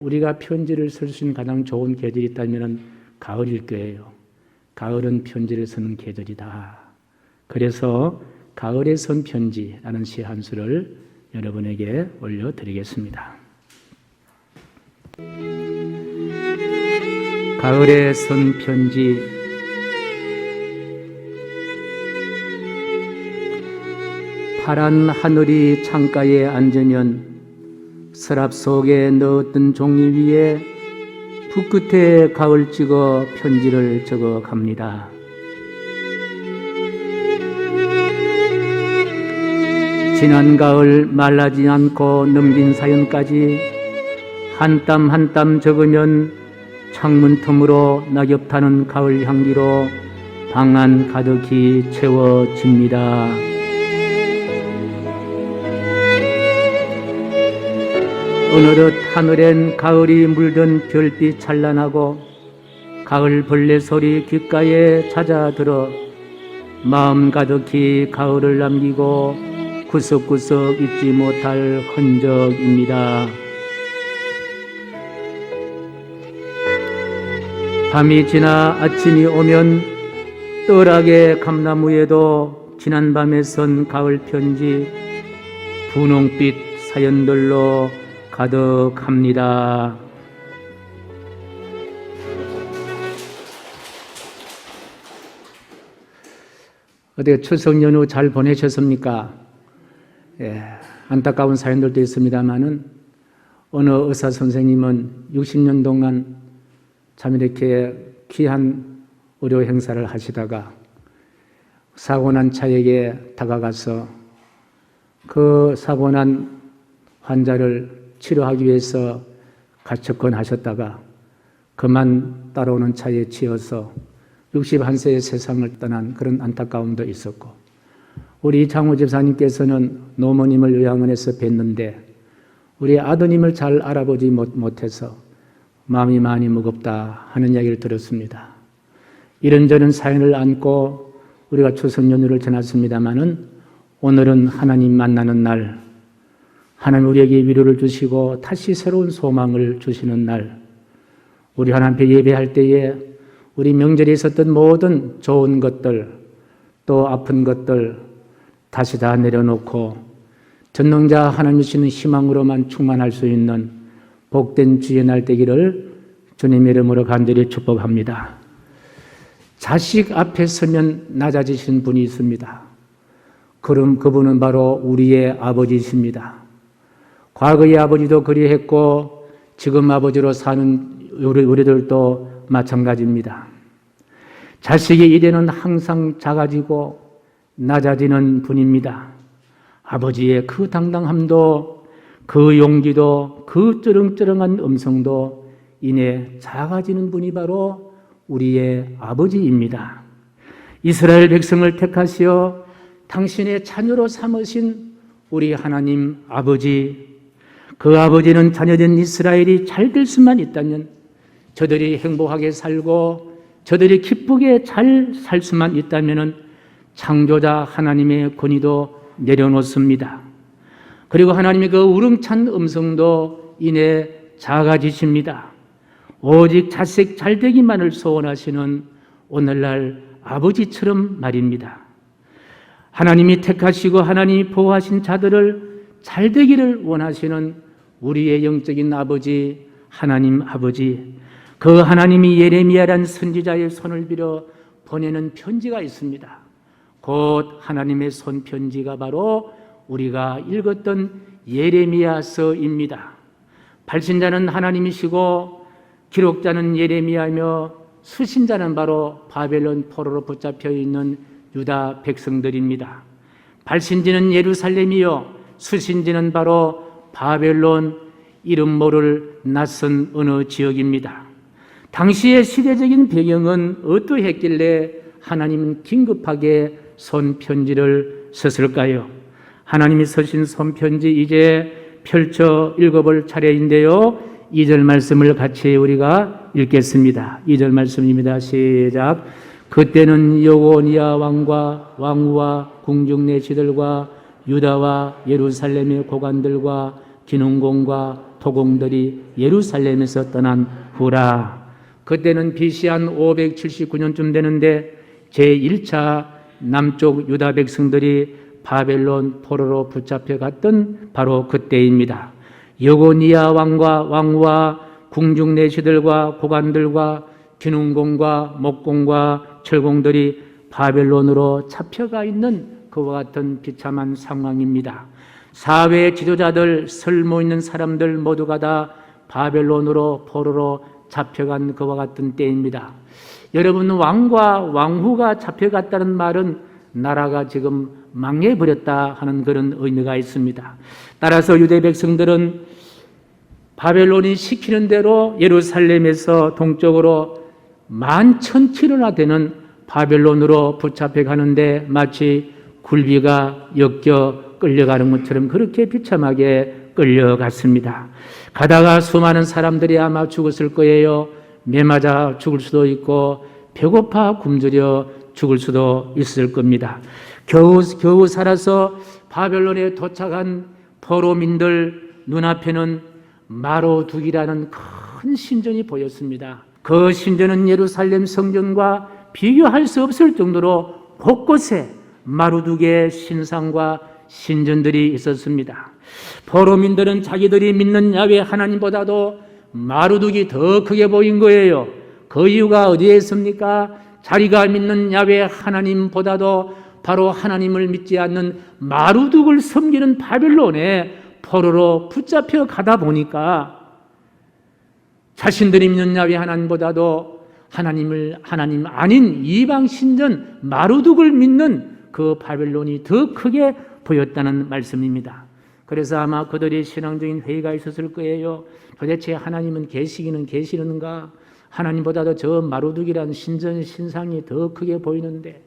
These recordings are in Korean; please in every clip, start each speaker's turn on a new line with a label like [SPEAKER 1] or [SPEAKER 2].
[SPEAKER 1] 우리가 편지를 쓸 수 있는 가장 좋은 계절이 있다면 가을일 거예요. 가을은 편지를 쓰는 계절이다. 그래서 가을에 쓴 편지라는 시 한 수를 여러분에게 올려드리겠습니다. 가을에 쓴 편지. 파란 하늘이 창가에 앉으면 서랍 속에 넣었던 종이 위에 붓끝에 가을 찍어 편지를 적어 갑니다. 지난 가을 말라지 않고 넘긴 사연까지 한 땀 한 땀 적으면 창문 틈으로 낙엽 타는 가을 향기로 방 안 가득히 채워집니다. 어느덧 하늘엔 가을이 물든 별빛 찬란하고 가을 벌레 소리 귓가에 잦아들어 마음 가득히 가을을 남기고 구석구석 잊지 못할 흔적입니다. 밤이 지나 아침이 오면 뜰하게 감나무에도 지난밤에 쓴 가을 편지 분홍빛 사연들로 가득합니다. 어떻게 추석 연휴 잘 보내셨습니까? 안타까운 사연들도 있습니다만은 어느 의사 선생님은 60년 동안 참 이렇게 귀한 의료 행사를 하시다가 사고난 차에게 다가가서 그 사고난 환자를 치료하기 위해서 가척건하셨다가 그만 따라오는 차에 치여서 61세의 세상을 떠난 그런 안타까움도 있었고, 우리 이창호 집사님께서는 노모님을 요양원에서 뵀는데 우리 아드님을 잘 알아보지 못해서 마음이 많이 무겁다 하는 이야기를 들었습니다. 이런저런 사연을 안고 우리가 추석 연휴를 지났습니다마는 오늘은 하나님 만나는 날, 하나님 우리에게 위로를 주시고 다시 새로운 소망을 주시는 날, 우리 하나님 앞에 예배할 때에 우리 명절에 있었던 모든 좋은 것들 또 아픈 것들 다시 다 내려놓고 전능자 하나님 주시는 희망으로만 충만할 수 있는 복된 주의 날 되기를 주님의 이름으로 간절히 축복합니다. 자식 앞에 서면 낮아지신 분이 있습니다. 그분은 바로 우리의 아버지이십니다. 과거의 아버지도 그리했고 지금 아버지로 사는 우리들도 마찬가지입니다. 자식의 이래는 항상 작아지고 낮아지는 분입니다. 아버지의 그 당당함도 그 용기도 그 쩌렁쩌렁한 음성도 이내 작아지는 분이 바로 우리의 아버지입니다. 이스라엘 백성을 택하시어 당신의 자녀로 삼으신 우리 하나님 아버지, 그 아버지는 자녀된 이스라엘이 잘 될 수만 있다면, 저들이 행복하게 살고 저들이 기쁘게 잘 살 수만 있다면 창조자 하나님의 권위도 내려놓습니다. 그리고 하나님의 그 우렁찬 음성도 이내 작아지십니다. 오직 자식 잘되기만을 소원하시는 오늘날 아버지처럼 말입니다. 하나님이 택하시고 하나님이 보호하신 자들을 잘되기를 원하시는 우리의 영적인 아버지, 하나님 아버지, 그 하나님이 예레미야란 선지자의 손을 빌어 보내는 편지가 있습니다. 곧 하나님의 손편지가 바로 우리가 읽었던 예레미야서입니다. 발신자는 하나님이시고 기록자는 예레미야이며 수신자는 바로 바벨론 포로로 붙잡혀 있는 유다 백성들입니다. 발신지는 예루살렘이요 수신지는 바로 바벨론 이름 모를 낯선 어느 지역입니다. 당시의 시대적인 배경은 어떠했길래 하나님은 긴급하게 손편지를 썼을까요? 하나님이 쓰신 손편지 이제 펼쳐 읽어볼 차례인데요. 2절 말씀을 같이 우리가 읽겠습니다. 2절 말씀입니다. 시작. 그때는 여고니아 왕과 왕후와 궁중내시들과 유다와 예루살렘의 고관들과 기능공과 토공들이 예루살렘에서 떠난 후라. 그때는 BC 한 579년쯤 되는데 제1차 남쪽 유다 백성들이 바벨론 포로로 붙잡혀 갔던 바로 그때입니다. 여고니아 왕과 왕후와 궁중 내시들과 고관들과 기능공과 목공과 철공들이 바벨론으로 잡혀가 있는 그와 같은 비참한 상황입니다. 사회 지도자들, 설모 있는 사람들 모두가 다 바벨론으로 포로로 잡혀간 그와 같은 때입니다. 여러분, 왕과 왕후가 잡혀갔다는 말은 나라가 지금 망해버렸다 하는 그런 의미가 있습니다. 따라서 유대 백성들은 바벨론이 시키는 대로 예루살렘에서 동쪽으로 11,000km나 되는 바벨론으로 붙잡혀 가는데 마치 굴비가 엮여 끌려가는 것처럼 그렇게 비참하게 끌려갔습니다. 가다가 수많은 사람들이 아마 죽었을 거예요. 매 맞아 죽을 수도 있고 배고파 굶주려 죽을 수도 있을 겁니다. 겨우 살아서 바벨론에 도착한 포로민들 눈앞에는 마로둑이라는 큰 신전이 보였습니다. 그 신전은 예루살렘 성전과 비교할 수 없을 정도로 곳곳에 마루둑의 신상과 신전들이 있었습니다. 포로민들은 자기들이 믿는 야훼 하나님보다도 마루둑이 더 크게 보인 거예요. 그 이유가 어디에 있습니까? 자기가 믿는 야훼 하나님보다도 바로 하나님을 믿지 않는 마루둑을 섬기는 바벨론에 포로로 붙잡혀 가다 보니까 자신들이 믿는 야훼 하나님보다도 하나님 아닌 이방 신전 마루둑을 믿는 그 바벨론이 더 크게 보였다는 말씀입니다. 그래서 아마 그들이 신앙적인 회의가 있었을 거예요. 도대체 하나님은 계시는가? 하나님보다도 저 마루둑이라는 신상이 더 크게 보이는데,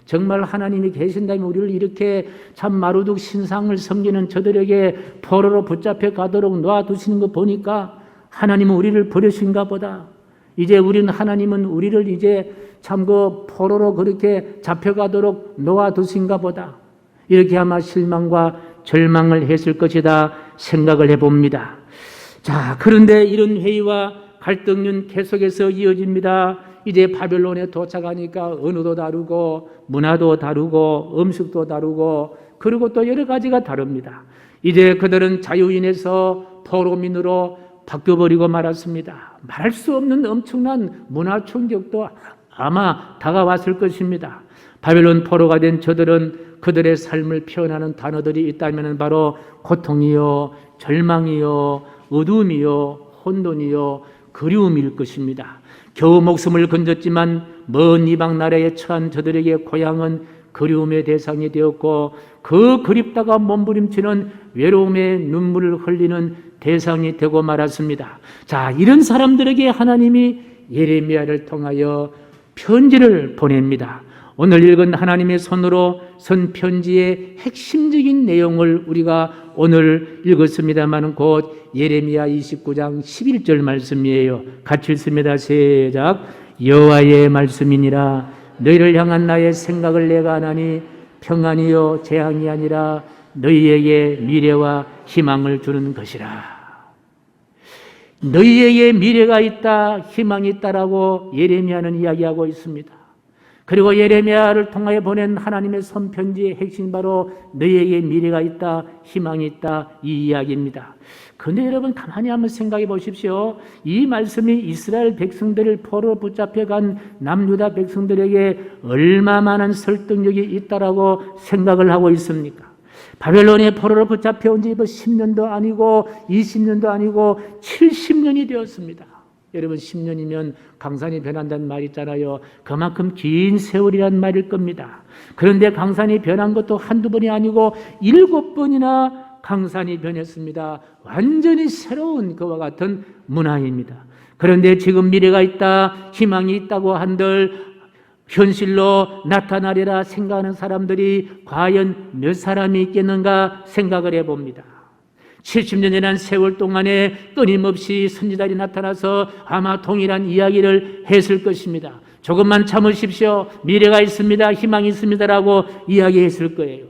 [SPEAKER 1] 정말 하나님이 계신다면 우리를 이렇게 참 마루둑 신상을 섬기는 저들에게 포로로 붙잡혀 가도록 놓아두시는 거 보니까 하나님은 우리를 버리신가 보다. 이제 하나님은 우리를 이제 참 그 포로로 그렇게 잡혀가도록 놓아두신가 보다. 이렇게 아마 실망과 절망을 했을 것이다 생각을 해봅니다. 자, 그런데 이런 회의와 갈등은 계속해서 이어집니다. 이제 바벨론에 도착하니까 언어도 다르고 문화도 다르고 음식도 다르고 그리고 또 여러 가지가 다릅니다. 이제 그들은 자유인에서 포로민으로 바뀌어버리고 말았습니다. 말할 수 없는 엄청난 문화 충격도 아마 다가왔을 것입니다. 바벨론 포로가 된 저들은 그들의 삶을 표현하는 단어들이 있다면 바로 고통이요, 절망이요, 어둠이요, 혼돈이요, 그리움일 것입니다. 겨우 목숨을 건졌지만 먼 이방 나라에 처한 저들에게 고향은 그리움의 대상이 되었고 그 그립다가 몸부림치는 외로움의 눈물을 흘리는 대상이 되고 말았습니다. 자, 이런 사람들에게 하나님이 예레미야를 통하여 편지를 보냅니다. 오늘 읽은 하나님의 손으로 쓴 편지의 핵심적인 내용을 우리가 오늘 읽었습니다만 곧 예레미야 29장 11절 말씀이에요. 같이 읽습니다. 시작. 여호와의 말씀이니라. 너희를 향한 나의 생각을 내가 아나니 평안이요 재앙이 아니라 너희에게 미래와 희망을 주는 것이라. 너희에게 미래가 있다, 희망이 있다라고 예레미야는 이야기하고 있습니다. 그리고 예레미야를 통하여 보낸 하나님의 손편지의 핵심 바로 너희에게 미래가 있다, 희망이 있다 이 이야기입니다. 그런데 여러분 가만히 한번 생각해 보십시오. 이 말씀이 이스라엘 백성들을 포로로 붙잡혀간 남유다 백성들에게 얼마만한 설득력이 있다라고 생각을 하고 있습니까? 바벨론의 포로로 붙잡혀온 지 10년도 아니고 20년도 아니고 70년이 되었습니다. 여러분 10년이면 강산이 변한다는 말 있잖아요. 그만큼 긴 세월이란 말일 겁니다. 그런데 강산이 변한 것도 한두 번이 아니고 7번이나 강산이 변했습니다. 완전히 새로운 그와 같은 문화입니다. 그런데 지금 미래가 있다, 희망이 있다고 한들 현실로 나타나리라 생각하는 사람들이 과연 몇 사람이 있겠는가 생각을 해봅니다. 70년이라는 세월 동안에 끊임없이 선지자들이 나타나서 아마 동일한 이야기를 했을 것입니다. 조금만 참으십시오. 미래가 있습니다. 희망이 있습니다라고 이야기했을 거예요.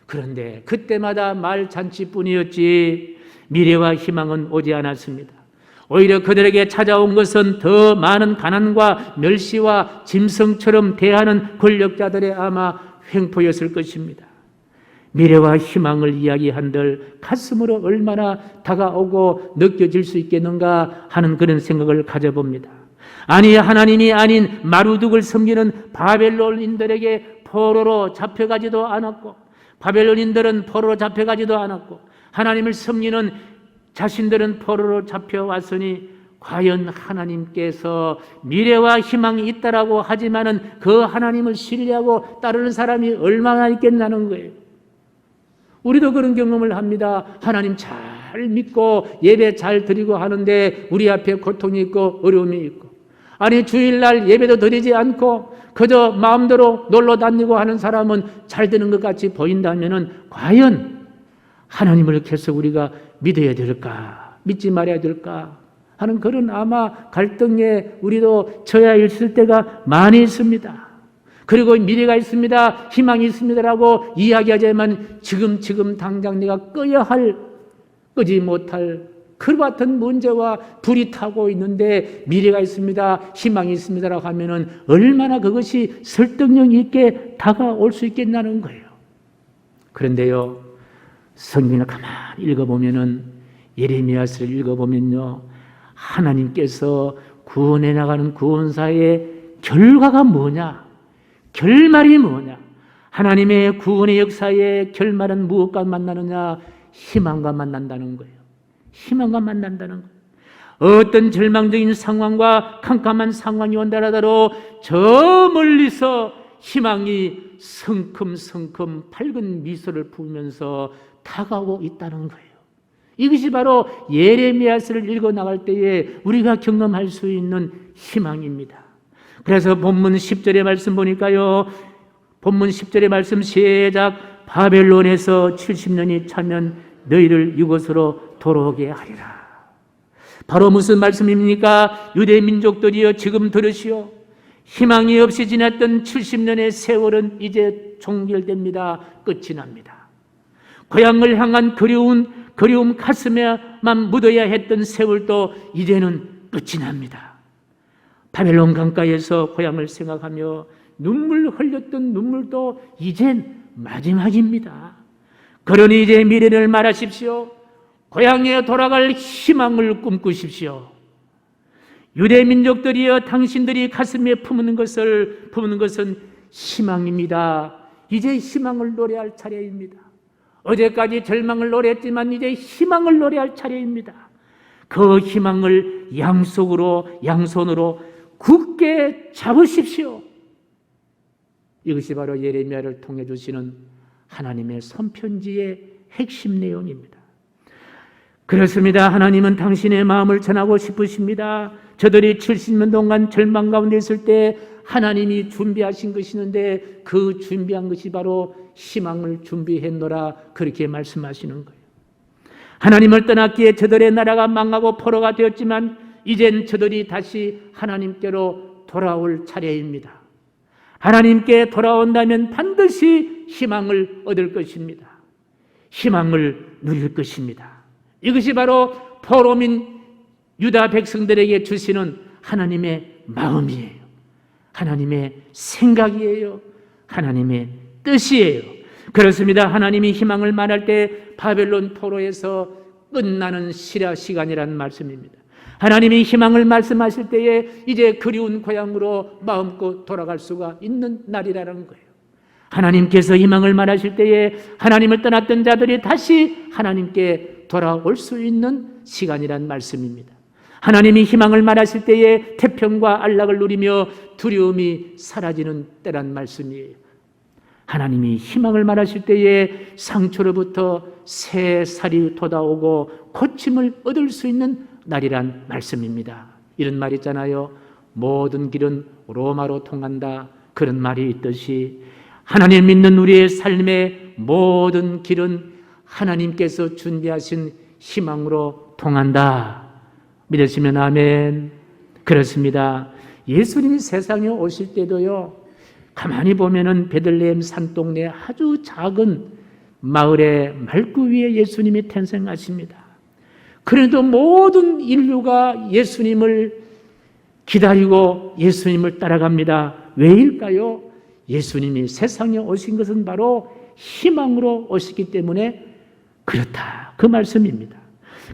[SPEAKER 1] 그런데 그때마다 말잔치뿐이었지 미래와 희망은 오지 않았습니다. 오히려 그들에게 찾아온 것은 더 많은 가난과 멸시와 짐승처럼 대하는 권력자들의 아마 횡포였을 것입니다. 미래와 희망을 이야기한들 가슴으로 얼마나 다가오고 느껴질 수 있겠는가 하는 그런 생각을 가져봅니다. 아니, 하나님이 아닌 마루둑을 섬기는 바벨론인들에게 포로로 잡혀가지도 않았고, 바벨론인들은 포로로 잡혀가지도 않았고, 하나님을 섬기는 자신들은 포로로 잡혀왔으니 과연 하나님께서 미래와 희망이 있다라고 하지만은 그 하나님을 신뢰하고 따르는 사람이 얼마나 있겠냐는 거예요. 우리도 그런 경험을 합니다. 하나님 잘 믿고 예배 잘 드리고 하는데 우리 앞에 고통이 있고 어려움이 있고, 아니 주일날 예배도 드리지 않고 그저 마음대로 놀러 다니고 하는 사람은 잘 되는 것 같이 보인다면은 과연 하나님을 계속 우리가 믿어야 될까, 믿지 말아야 될까 하는 그런 아마 갈등에 우리도 처해 있을 때가 많이 있습니다. 그리고 미래가 있습니다, 희망이 있습니다라고 이야기하지만 지금 당장 내가 끄지 못할 그 같은 문제와 불이 타고 있는데 미래가 있습니다, 희망이 있습니다라고 하면은 얼마나 그것이 설득력 있게 다가올 수 있겠냐는 거예요. 그런데요, 성경을 가만히 읽어보면은, 예레미야서를 읽어보면요, 하나님께서 구원해 나가는 구원사의 결과가 뭐냐, 결말이 뭐냐, 하나님의 구원의 역사의 결말은 무엇과 만나느냐? 희망과 만난다는 거예요. 희망과 만난다는 거예요. 어떤 절망적인 상황과 캄캄한 상황이 온다 하더라도 저 멀리서 희망이 성큼성큼 밝은 미소를 부으면서 다가오고 있다는 거예요. 이것이 바로 예레미야서를 읽어 나갈 때에 우리가 경험할 수 있는 희망입니다. 그래서 본문 10절의 말씀 보니까요, 본문 10절의 말씀 시작. 바벨론에서 70년이 차면 너희를 이곳으로 돌아오게 하리라. 바로 무슨 말씀입니까? 유대 민족들이여 지금 들으시오. 희망이 없이 지났던 70년의 세월은 이제 종결됩니다. 끝이 납니다. 고향을 향한 그리움 가슴에만 묻어야 했던 세월도 이제는 끝이 납니다. 바벨론 강가에서 고향을 생각하며 눈물 흘렸던 눈물도 이젠 마지막입니다. 그러니 이제 미래를 말하십시오. 고향에 돌아갈 희망을 꿈꾸십시오. 유대 민족들이여 당신들이 가슴에 품는 것은 희망입니다. 이제 희망을 노래할 차례입니다. 어제까지 절망을 노래했지만 이제 희망을 노래할 차례입니다. 그 희망을 양손으로 굳게 잡으십시오. 이것이 바로 예레미야를 통해 주시는 하나님의 손편지의 핵심 내용입니다. 그렇습니다. 하나님은 당신의 마음을 전하고 싶으십니다. 저들이 70년 동안 절망 가운데 있을 때 하나님이 준비하신 것이 있는데 그 준비한 것이 바로 희망을 준비했노라, 그렇게 말씀하시는 거예요. 하나님을 떠났기에 저들의 나라가 망하고 포로가 되었지만 이젠 저들이 다시 하나님께로 돌아올 차례입니다. 하나님께 돌아온다면 반드시 희망을 얻을 것입니다. 희망을 누릴 것입니다. 이것이 바로 포로민 유다 백성들에게 주시는 하나님의 마음이에요. 하나님의 생각이에요. 하나님의 뜻이에요. 그렇습니다. 하나님이 희망을 말할 때 바벨론 포로에서 끝나는 시간이라는 말씀입니다. 하나님이 희망을 말씀하실 때에 이제 그리운 고향으로 마음껏 돌아갈 수가 있는 날이라는 거예요. 하나님께서 희망을 말하실 때에 하나님을 떠났던 자들이 다시 하나님께 돌아올 수 있는 시간이란 말씀입니다. 하나님이 희망을 말하실 때에 태평과 안락을 누리며 두려움이 사라지는 때란 말씀이에요. 하나님이 희망을 말하실 때에 상처로부터 새 살이 돋아오고 고침을 얻을 수 있는 날이란 말씀입니다. 이런 말 있잖아요. 모든 길은 로마로 통한다. 그런 말이 있듯이 하나님 믿는 우리의 삶의 모든 길은 하나님께서 준비하신 희망으로 통한다. 믿으시면 아멘. 그렇습니다. 예수님이 세상에 오실 때도요, 가만히 보면은 베들레헴 산동네 아주 작은 마을의 말구 위에 예수님이 탄생하십니다. 그래도 모든 인류가 예수님을 기다리고 예수님을 따라갑니다. 왜일까요? 예수님이 세상에 오신 것은 바로 희망으로 오시기 때문에 그렇다. 그 말씀입니다.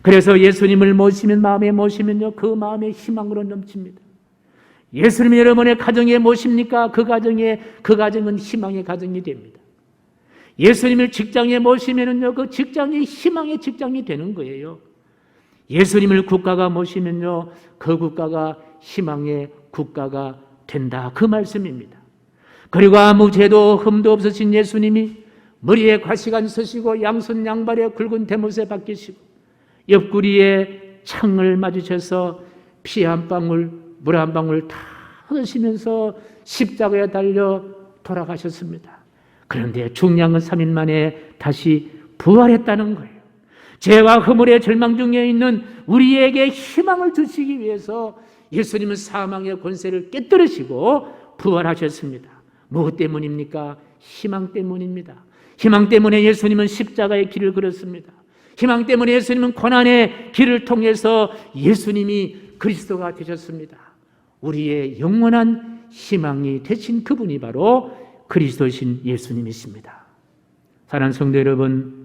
[SPEAKER 1] 그래서 예수님을 마음에 모시면요, 그 마음에 희망으로 넘칩니다. 예수님이 여러분의 가정에 모십니까? 그 가정은 희망의 가정이 됩니다. 예수님을 직장에 모시면요, 그 직장이 희망의 직장이 되는 거예요. 예수님을 국가가 모시면요, 그 국가가 희망의 국가가 된다. 그 말씀입니다. 그리고 아무 죄도 흠도 없으신 예수님이 머리에 과시관 쓰시고 양손 양발에 굵은 대못에 박히시고 옆구리에 창을 맞으셔서 피 한 방울, 물 한 방울 다 흘리시면서 십자가에 달려 돌아가셨습니다. 그런데 중요한 건 3일 만에 다시 부활했다는 거예요. 죄와 허물의 절망 중에 있는 우리에게 희망을 주시기 위해서 예수님은 사망의 권세를 깨뜨리시고 부활하셨습니다. 무엇 때문입니까? 희망 때문입니다. 희망 때문에 예수님은 십자가의 길을 걸었습니다. 희망 때문에 예수님은 고난의 길을 통해서 예수님이 그리스도가 되셨습니다. 우리의 영원한 희망이 되신 그분이 바로 그리스도신 예수님이십니다. 사랑하는 성도 여러분,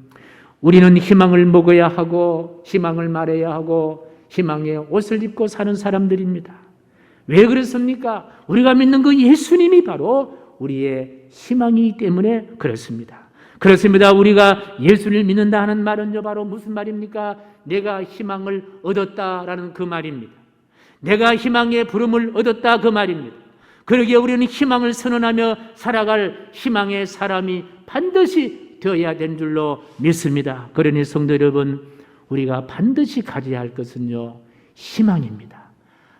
[SPEAKER 1] 우리는 희망을 먹어야 하고 희망을 말해야 하고 희망의 옷을 입고 사는 사람들입니다. 왜 그렇습니까? 우리가 믿는 그 예수님이 바로 우리의 희망이기 때문에 그렇습니다. 그렇습니다. 우리가 예수를 믿는다 하는 말은요, 바로 무슨 말입니까? 내가 희망을 얻었다라는 그 말입니다. 내가 희망의 부름을 얻었다 그 말입니다. 그러기에 우리는 희망을 선언하며 살아갈 희망의 사람이 반드시 되어야 되는 줄로 믿습니다. 그러니 성도 여러분, 우리가 반드시 가져야 할 것은요, 희망입니다.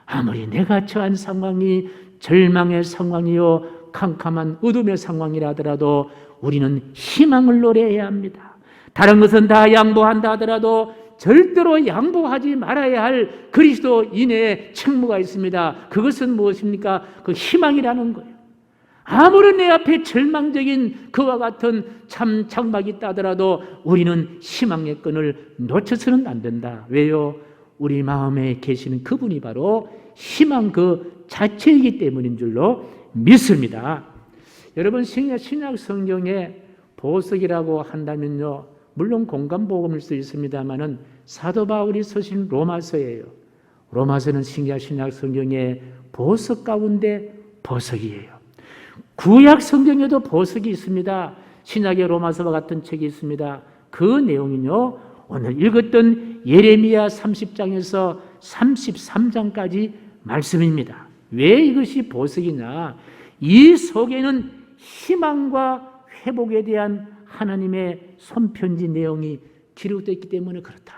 [SPEAKER 1] 아무리 내가 처한 상황이 절망의 상황이요 캄캄한 어둠의 상황이라 하더라도 우리는 희망을 노래해야 합니다. 다른 것은 다 양보한다 하더라도 절대로 양보하지 말아야 할 그리스도인의 책무가 있습니다. 그것은 무엇입니까? 그 희망이라는 거예요. 아무런 내 앞에 절망적인 그와 같은 참 장막이 있다 하더라도 우리는 희망의 끈을 놓쳐서는 안 된다. 왜요? 우리 마음에 계시는 그분이 바로 희망 그 자체이기 때문인 줄로 믿습니다. 여러분, 신약 성경에 보석이라고 한다면요, 물론 공간복음일 수 있습니다만은 사도 바울이 쓰신 로마서예요. 로마서는 신약 성경의 보석 가운데 보석이에요. 구약 성경에도 보석이 있습니다. 신약의 로마서와 같은 책이 있습니다. 그 내용은요, 오늘 읽었던 예레미야 30장에서 33장까지 말씀입니다. 왜 이것이 보석이냐? 이 속에는 희망과 회복에 대한 하나님의 손편지 내용이 기록되어 있기 때문에 그렇다.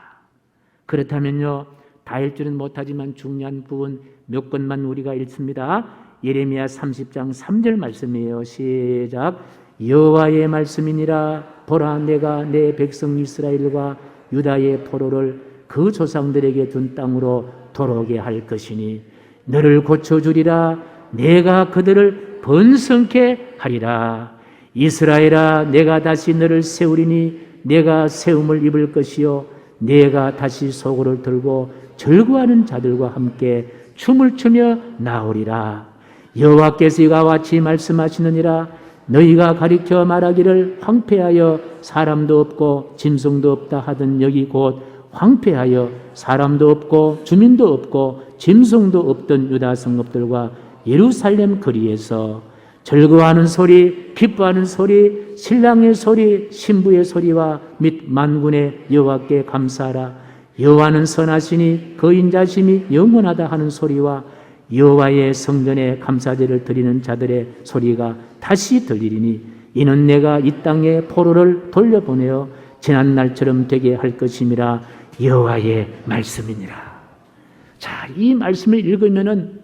[SPEAKER 1] 그렇다면요, 다 읽지는 못하지만 중요한 부분 몇 것만 우리가 읽습니다. 예레미야 30장 3절 말씀이에요. 시작. 여호와의 말씀이니라. 보라, 내가 내 백성 이스라엘과 유다의 포로를 그 조상들에게 둔 땅으로 돌아오게 할 것이니 너를 고쳐주리라. 내가 그들을 번성케 하리라. 이스라엘아, 내가 다시 너를 세우리니 내가 세움을 입을 것이요 내가 다시 소고를 들고 절구하는 자들과 함께 춤을 추며 나오리라. 여호와께서 이와 같이 말씀하시느니라. 너희가 가리켜 말하기를 황폐하여 사람도 없고 짐승도 없다 하던 여기 곧 황폐하여 사람도 없고 주민도 없고 짐승도 없던 유다 성읍들과 예루살렘 거리에서 즐거워하는 소리, 기뻐하는 소리, 신랑의 소리, 신부의 소리와 및 만군의 여호와께 감사하라. 여호와는 선하시니 그 인자심이 영원하다 하는 소리와 여호와의 성전에 감사제를 드리는 자들의 소리가 다시 들리리니 이는 내가 이 땅에 포로를 돌려보내어 지난 날처럼 되게 할 것임이라. 여호와의 말씀이니라. 자, 이 말씀을 읽으면은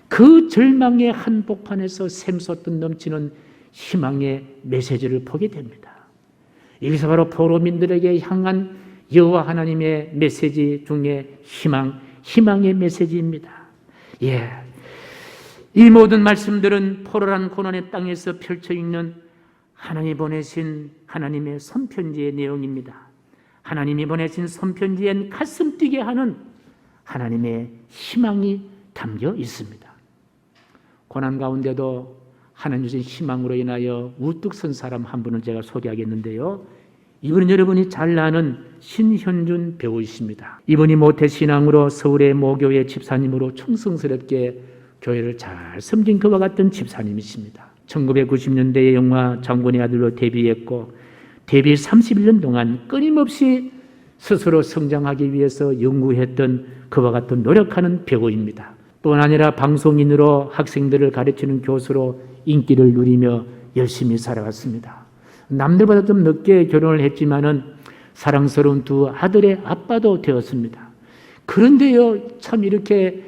[SPEAKER 1] 그 절망의 한복판에서 샘솟듯 넘치는 희망의 메시지를 보게 됩니다. 여기서 바로 포로민들에게 향한 여호와 하나님의 메시지 중에 희망의 메시지입니다. 예, 이 모든 말씀들은 포로란 고난의 땅에서 펼쳐 있는 하나님이 보내신 하나님의 손편지의 내용입니다. 하나님이 보내신 손편지엔 가슴 뛰게 하는 하나님의 희망이 담겨 있습니다. 고난 가운데도 하나님 주신 희망으로 인하여 우뚝 선 사람 한 분을 제가 소개하겠는데요. 이분은 여러분이 잘 아는 신현준 배우이십니다. 이분이 모태신앙으로 서울의 모교회 집사님으로 충성스럽게 교회를 잘 섬긴 그와 같은 집사님이십니다. 1990년대에 영화 장군의 아들로 데뷔했고 데뷔 31년 동안 끊임없이 스스로 성장하기 위해서 연구했던 그와 같은 노력하는 배우입니다. 뿐 아니라 방송인으로 학생들을 가르치는 교수로 인기를 누리며 열심히 살아왔습니다. 남들보다 좀 늦게 결혼을 했지만은 사랑스러운 두 아들의 아빠도 되었습니다. 그런데요, 참 이렇게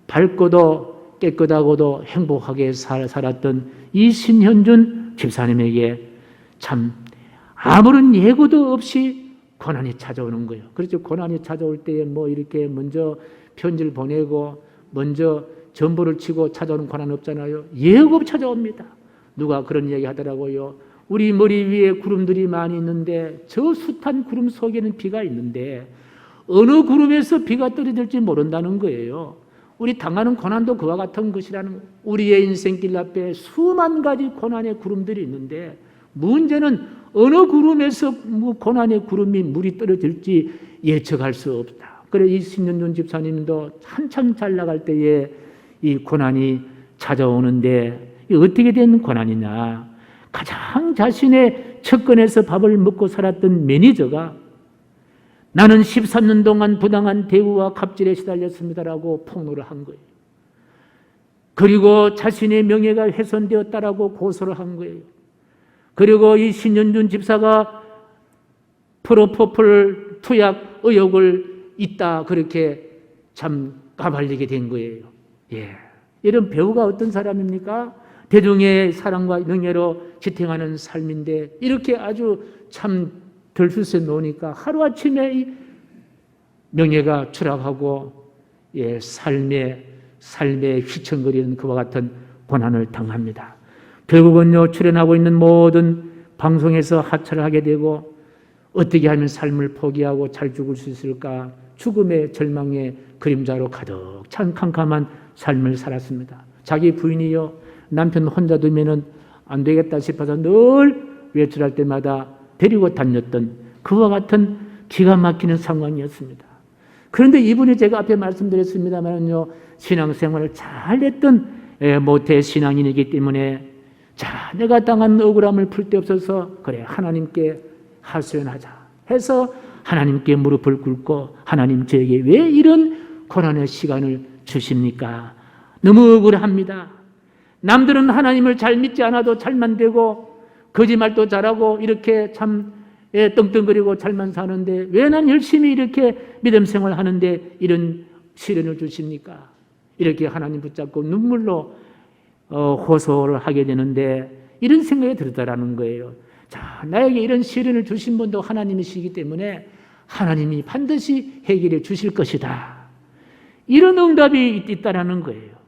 [SPEAKER 1] 밝고도 깨끗하고도 행복하게 살았던 이 신현준 집사님에게 참 아무런 예고도 없이 고난이 찾아오는 거예요. 그렇죠. 고난이 찾아올 때에 뭐 이렇게 먼저 편지를 보내고 먼저 전보를 치고 찾아오는 고난 없잖아요. 예고 없이 찾아옵니다. 누가 그런 얘기 하더라고요. 우리 머리 위에 구름들이 많이 있는데 저 숱한 구름 속에는 비가 있는데 어느 구름에서 비가 떨어질지 모른다는 거예요. 우리 당하는 고난도 그와 같은 것이라는 거예요. 우리의 인생길 앞에 수만 가지 고난의 구름들이 있는데 문제는 어느 구름에서 고난의 구름이 물이 떨어질지 예측할 수 없다. 그래 이 신현준 집사님도 한참 잘 나갈 때에 이 고난이 찾아오는데 어떻게 된 고난이냐. 가장 자신의 척근에서 밥을 먹고 살았던 매니저가 나는 13년 동안 부당한 대우와 갑질에 시달렸습니다라고 폭로를 한 거예요. 그리고 자신의 명예가 훼손되었다라고 고소를 한 거예요. 그리고 이 신현준 집사가 프로포폴 투약 의혹을 있다 그렇게 참 까발리게 된 거예요. 예. 이런 배우가 어떤 사람입니까? 대중의 사랑과 명예로 지탱하는 삶인데 이렇게 아주 참 들쑤세 놓으니까 하루아침에 이 명예가 추락하고 예, 삶에 휘청거리는 그와 같은 고난을 당합니다. 결국은요 출연하고 있는 모든 방송에서 하차를 하게 되고 어떻게 하면 삶을 포기하고 잘 죽을 수 있을까 죽음의 절망의 그림자로 가득 찬 캄캄한 삶을 살았습니다. 자기 부인이요 남편 혼자 두면은 안 되겠다 싶어서 늘 외출할 때마다 데리고 다녔던 그와 같은 기가 막히는 상황이었습니다. 그런데 이분이 제가 앞에 말씀드렸습니다만요 신앙생활을 잘했던 모태 신앙인이기 때문에 자 내가 당한 억울함을 풀 데 없어서 그래 하나님께 하소연하자 해서 하나님께 무릎을 꿇고 하나님 저에게 왜 이런 고난의 시간을 주십니까? 너무 억울합니다. 남들은 하나님을 잘 믿지 않아도 잘만 되고 거짓말도 잘하고 이렇게 참 떵떵거리고 잘만 사는데 왜 난 열심히 이렇게 믿음 생활하는데 이런 시련을 주십니까? 이렇게 하나님 붙잡고 눈물로 호소를 하게 되는데 이런 생각이 들더라는 거예요. 자, 나에게 이런 시련을 주신 분도 하나님이시기 때문에 하나님이 반드시 해결해 주실 것이다. 이런 응답이 있다라는 거예요.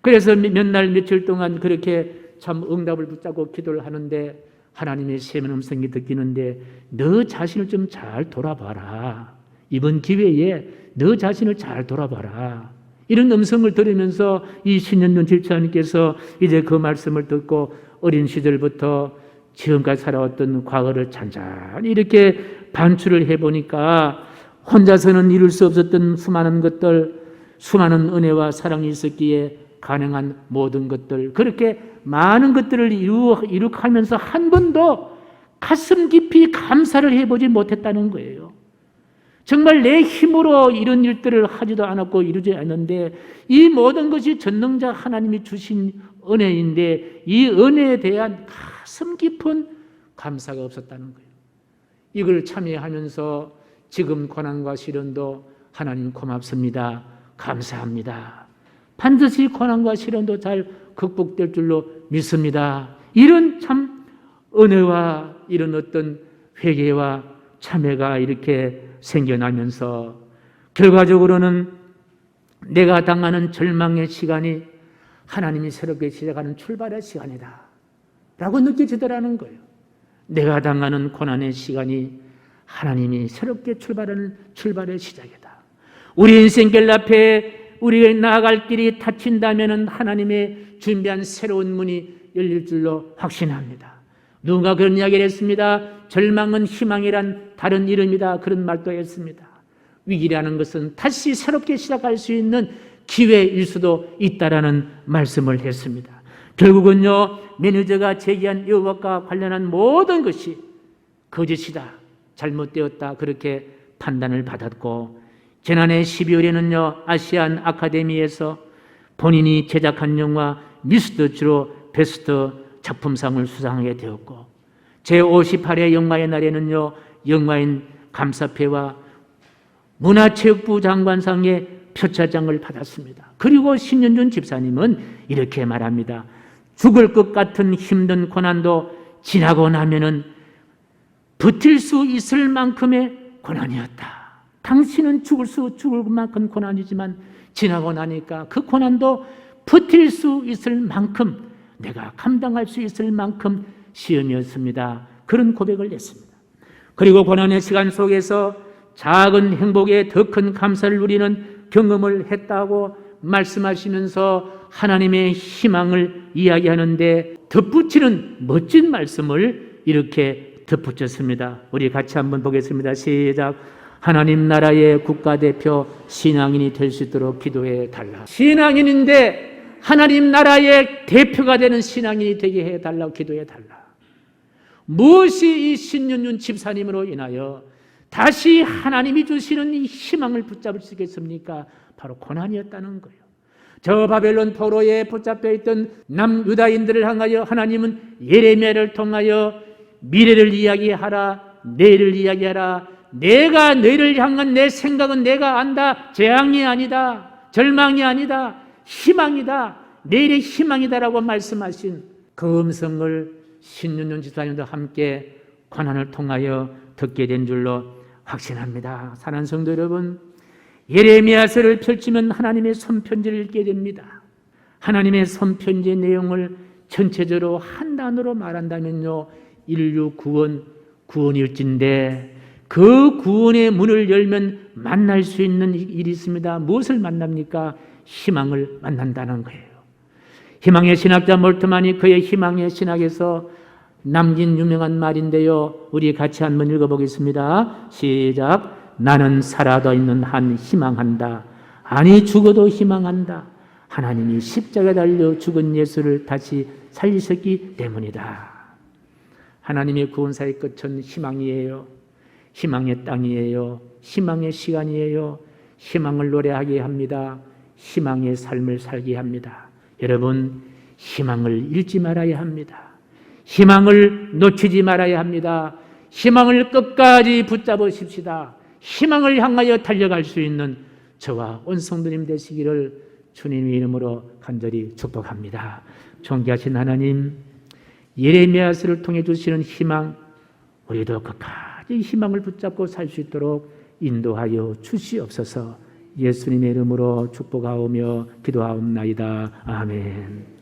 [SPEAKER 1] 그래서 몇 날 며칠 동안 그렇게 참 응답을 붙잡고 기도를 하는데 하나님의 세면 음성이 듣기는데 너 자신을 좀 잘 돌아봐라. 이번 기회에 너 자신을 잘 돌아봐라. 이런 음성을 들으면서 이 신현준 집사님께서 이제 그 말씀을 듣고 어린 시절부터 지금까지 살아왔던 과거를 잔잔히 이렇게 반추를 해보니까 혼자서는 이룰 수 없었던 수많은 것들, 수많은 은혜와 사랑이 있었기에 가능한 모든 것들, 그렇게 많은 것들을 이룩하면서 한 번도 가슴 깊이 감사를 해보지 못했다는 거예요. 정말 내 힘으로 이런 일들을 하지도 않았고 이루지 않는데 이 모든 것이 전능자 하나님이 주신 은혜인데 이 은혜에 대한 가슴 깊은 감사가 없었다는 거예요. 이걸 참여하면서 지금 고난과 시련도 하나님 고맙습니다. 감사합니다. 반드시 고난과 시련도 잘 극복될 줄로 믿습니다. 이런 참 은혜와 이런 어떤 회개와 참회가 이렇게 생겨나면서 결과적으로는 내가 당하는 절망의 시간이 하나님이 새롭게 시작하는 출발의 시간이다 라고 느껴지더라는 거예요. 내가 당하는 고난의 시간이 하나님이 새롭게 출발의 시작이다. 우리 인생길 앞에 우리가 나아갈 길이 닫힌다면 하나님의 준비한 새로운 문이 열릴 줄로 확신합니다. 누가 그런 이야기를 했습니다. 절망은 희망이란 다른 이름이다. 그런 말도 했습니다. 위기라는 것은 다시 새롭게 시작할 수 있는 기회일 수도 있다라는 말씀을 했습니다. 결국은요, 매니저가 제기한 의혹과 관련한 모든 것이 거짓이다, 잘못되었다, 그렇게 판단을 받았고, 지난해 12월에는요 아시안 아카데미에서 본인이 제작한 영화 미스터 주로 베스트 작품상을 수상하게 되었고, 제58회 영화의 날에는요 영화인 감사패와 문화체육부 장관상의 표차장을 받았습니다. 그리고 신윤준 집사님은 이렇게 말합니다. 죽을 것 같은 힘든 고난도 지나고 나면은 버틸 수 있을 만큼의 고난이었다. 당신은 죽을 만큼 고난이지만 지나고 나니까 그 고난도 버틸 수 있을 만큼, 내가 감당할 수 있을 만큼 시험이었습니다. 그런 고백을 했습니다. 그리고 고난의 시간 속에서 작은 행복에 더 큰 감사를 누리는 경험을 했다고 말씀하시면서 하나님의 희망을 이야기하는데 덧붙이는 멋진 말씀을 이렇게 덧붙였습니다. 우리 같이 한번 보겠습니다. 시작. 하나님 나라의 국가대표 신앙인이 될 수 있도록 기도해 달라. 신앙인인데 하나님 나라의 대표가 되는 신앙인이 되게 해달라고 기도해 달라. 무엇이 이 신윤준 집사님으로 인하여 다시 하나님이 주시는 이 희망을 붙잡을 수 있겠습니까? 바로 고난이었다는 거예요. 저 바벨론 포로에 붙잡혀 있던 남유다인들을 향하여 하나님은 예레미야를 통하여 미래를 이야기하라, 내일을 이야기하라, 내가 너희를 향한 내 생각은 내가 안다, 재앙이 아니다, 절망이 아니다, 희망이다, 내일의 희망이다라고 말씀하신 그 음성을 신윤준 집사님도 함께 고난을 통하여 듣게 된 줄로 확신합니다. 사랑하는 성도 여러분, 예레미야서를 펼치면 하나님의 손편지를 읽게 됩니다. 하나님의 손편지의 내용을 전체적으로 한 단어로 말한다면요, 인류 구원일진데 그 구원의 문을 열면 만날 수 있는 일이 있습니다. 무엇을 만납니까? 희망을 만난다는 거예요. 희망의 신학자 몰트만이 그의 희망의 신학에서 남긴 유명한 말인데요, 우리 같이 한번 읽어보겠습니다. 시작. 나는 살아도 있는 한 희망한다. 아니 죽어도 희망한다. 하나님이 십자가에 달려 죽은 예수를 다시 살리셨기 때문이다. 하나님의 구원사의 끝은 희망이에요. 희망의 땅이에요. 희망의 시간이에요. 희망을 노래하게 합니다. 희망의 삶을 살게 합니다. 여러분, 희망을 잃지 말아야 합니다. 희망을 놓치지 말아야 합니다. 희망을 끝까지 붙잡으십시다. 희망을 향하여 달려갈 수 있는 저와 온 성도님 되시기를 주님의 이름으로 간절히 축복합니다. 존귀하신 하나님, 예레미야서를 통해 주시는 희망, 우리도 끝까지 희망을 붙잡고 살 수 있도록 인도하여 주시옵소서. 예수님의 이름으로 축복하오며 기도하옵나이다. 아멘.